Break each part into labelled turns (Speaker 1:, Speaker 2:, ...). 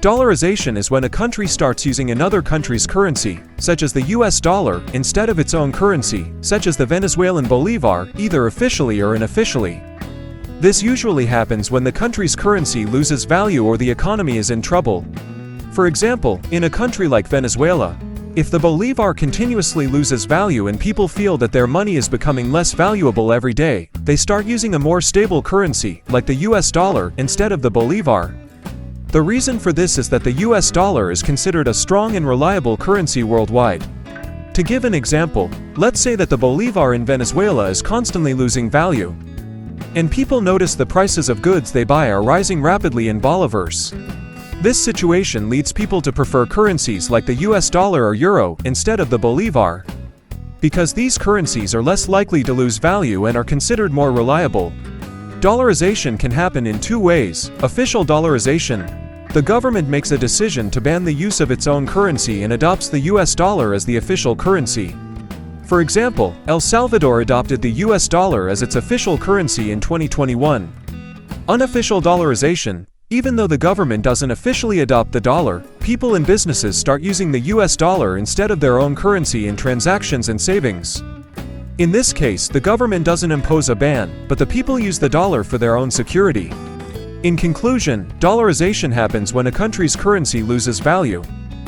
Speaker 1: Dollarization is when a country starts using another country's currency, such as the US dollar, instead of its own currency, such as the Venezuelan bolivar, either officially or unofficially. This usually happens when the country's currency loses value or the economy is in trouble. For example, in a country like Venezuela, if the bolivar continuously loses value and people feel that their money is becoming less valuable every day, they start using a more stable currency, like the US dollar, instead of the bolivar. The reason for this is that the US dollar is considered a strong and reliable currency worldwide. To give an example, let's say that the bolivar in Venezuela is constantly losing value, and people notice the prices of goods they buy are rising rapidly in bolivars. This situation leads people to prefer currencies like the US dollar or euro instead of the bolivar, because these currencies are less likely to lose value and are considered more reliable. Dollarization can happen in two ways. Official dollarization. The government makes a decision to ban the use of its own currency and adopts the US dollar as the official currency. For example, El Salvador adopted the US dollar as its official currency in 2021. Unofficial dollarization. Even though the government doesn't officially adopt the dollar, people and businesses start using the US dollar instead of their own currency in transactions and savings. In this case, the government doesn't impose a ban, but the people use the dollar for their own security. In conclusion, dollarization happens when a country's currency loses value,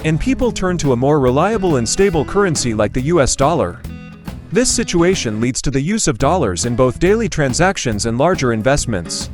Speaker 1: and people turn to a more reliable and stable currency like the US dollar. This situation leads to the use of dollars in both daily transactions and larger investments.